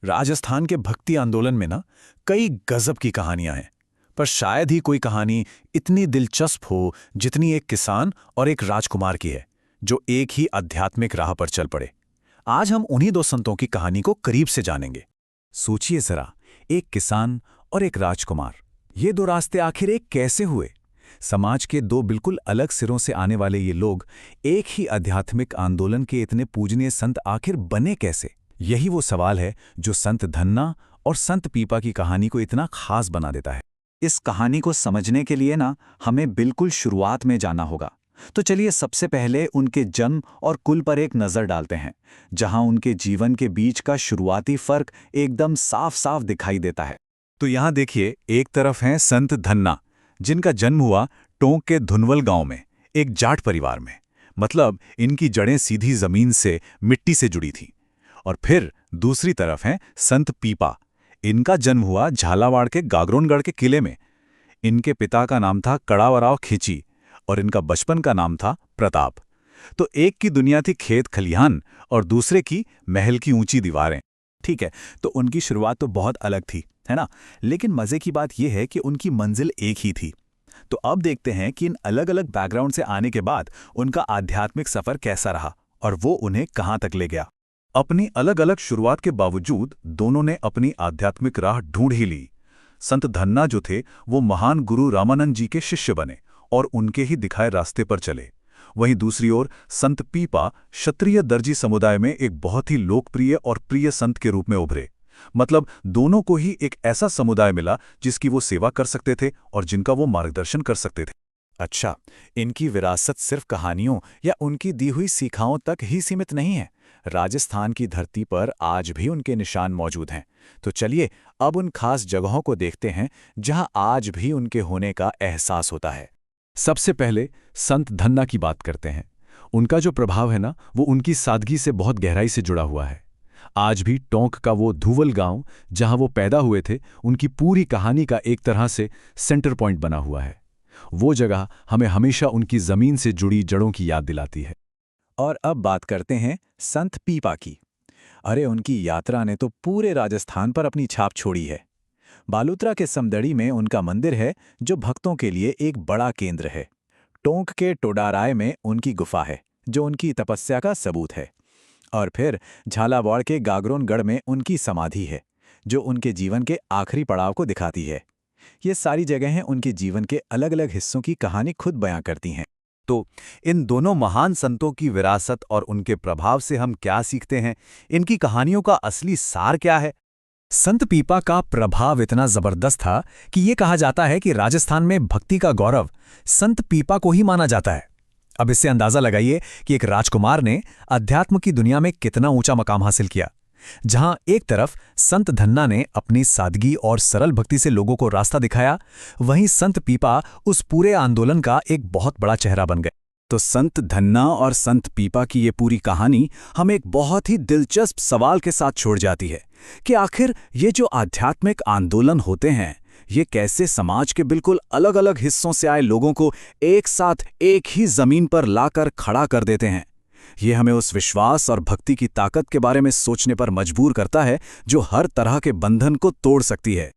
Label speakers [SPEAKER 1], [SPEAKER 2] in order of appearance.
[SPEAKER 1] राजस्थान के भक्ति आंदोलन में ना कई गजब की कहानियां हैं। पर शायद ही कोई कहानी इतनी दिलचस्प हो जितनी एक किसान और एक राजकुमार की है, जो एक ही आध्यात्मिक राह पर चल पड़े। आज हम उन्हीं दो संतों की कहानी को करीब से जानेंगे। सोचिए जरा, एक किसान और एक राजकुमार, ये दो रास्ते आखिर एक कैसे हुए? समाज के दो बिल्कुल अलग सिरों से आने वाले ये लोग एक ही आध्यात्मिक आंदोलन के इतने पूजनीय संत आखिर बने कैसे? यही वो सवाल है जो संत धन्ना और संत पीपा की कहानी को इतना खास बना देता है।
[SPEAKER 2] इस कहानी को समझने के लिए ना हमें बिल्कुल शुरुआत में जाना होगा। तो चलिए सबसे पहले उनके जन्म और कुल पर एक नज़र डालते हैं, जहां उनके जीवन के बीच का शुरुआती फर्क एकदम साफ साफ दिखाई देता है।
[SPEAKER 1] तो यहाँ देखिए, एक तरफ हैं संत धन्ना, जिनका जन्म हुआ टोंक के धुनवल गांव में, एक जाट परिवार में। मतलब इनकी जड़ें सीधी जमीन से, मिट्टी से जुड़ी थीं। और फिर दूसरी तरफ हैं संत पीपा। इनका जन्म हुआ झालावाड़ के गागरोनगढ़ के किले में। इनके पिता का नाम था कड़ावराव खिची और इनका बचपन का नाम था प्रताप। तो एक की दुनिया थी खेत खलिहान और दूसरे की महल की ऊंची दीवारें।
[SPEAKER 2] ठीक है, तो उनकी शुरुआत तो बहुत अलग थी, है ना? लेकिन मजे की बात यह है कि उनकी मंजिल एक ही थी। तो अब देखते हैं कि इन अलग अलग बैकग्राउंड से आने के बाद उनका आध्यात्मिक सफर कैसा रहा और वो उन्हें कहां तक ले गया।
[SPEAKER 1] अपनी अलग अलग शुरुआत के बावजूद दोनों ने अपनी आध्यात्मिक राह ढूंढ ही ली। संत धन्ना जो थे वो महान गुरु रामानंद जी के शिष्य बने और उनके ही दिखाए रास्ते पर चले। वहीं दूसरी ओर संत पीपा क्षत्रिय दर्जी समुदाय में एक बहुत ही लोकप्रिय और प्रिय संत के रूप में उभरे। मतलब दोनों को ही एक ऐसा समुदाय मिला जिसकी वो सेवा कर सकते थे और जिनका वो मार्गदर्शन कर सकते थे।
[SPEAKER 2] अच्छा, इनकी विरासत सिर्फ कहानियों या उनकी दी हुई सीखाओं तक ही सीमित नहीं है। राजस्थान की धरती पर आज भी उनके निशान मौजूद हैं। तो चलिए अब उन खास जगहों को देखते हैं जहां आज भी उनके होने का एहसास होता है।
[SPEAKER 1] सबसे पहले संत धन्ना की बात करते हैं। उनका जो प्रभाव है ना, वो उनकी सादगी से बहुत गहराई से जुड़ा हुआ है। आज भी टोंक का वो धुवल गांव जहां वो पैदा हुए थे, उनकी पूरी कहानी का एक तरह से सेंटर पॉइंट बना हुआ है। वो जगह हमें हमेशा उनकी जमीन से जुड़ी जड़ों की याद दिलाती है।
[SPEAKER 2] और अब बात करते हैं संत पीपा की। अरे उनकी यात्रा ने तो पूरे राजस्थान पर अपनी छाप छोड़ी है। बालोतरा के समदड़ी में उनका मंदिर है, जो भक्तों के लिए एक बड़ा केंद्र है। टोंक के टोडाराय में उनकी गुफा है, जो उनकी तपस्या का सबूत है। और फिर झालावाड़ के गागरोनगढ़ में उनकी समाधि है, जो उनके जीवन के आखिरी पड़ाव को दिखाती है। ये सारी जगहें उनके जीवन के अलग अलग हिस्सों की कहानी खुद बयां करती हैं।
[SPEAKER 1] तो इन दोनों महान संतों की विरासत और उनके प्रभाव से हम क्या सीखते हैं? इनकी कहानियों का असली सार क्या है?
[SPEAKER 3] संत पीपा का प्रभाव इतना जबरदस्त था कि ये कहा जाता है कि राजस्थान में भक्ति का गौरव संत पीपा को ही माना जाता है। अब इससे अंदाजा लगाइए कि एक राजकुमार ने अध्यात्म की दुनिया में कितना ऊंचा मकाम हासिल किया। जहां एक तरफ संत धन्ना ने अपनी सादगी और सरल भक्ति से लोगों को रास्ता दिखाया, वहीं संत पीपा उस पूरे आंदोलन का एक बहुत बड़ा चेहरा बन गए।
[SPEAKER 2] तो संत धन्ना और संत पीपा की ये पूरी कहानी हमें एक बहुत ही दिलचस्प सवाल के साथ छोड़ जाती है कि आखिर ये जो आध्यात्मिक आंदोलन होते हैं, ये कैसे समाज के बिल्कुल अलग अलग हिस्सों से आए लोगों को एक साथ एक ही जमीन पर लाकर खड़ा कर देते हैं। ये हमें उस विश्वास और भक्ति की ताकत के बारे में सोचने पर मजबूर करता है जो हर तरह के बंधन को तोड़ सकती है।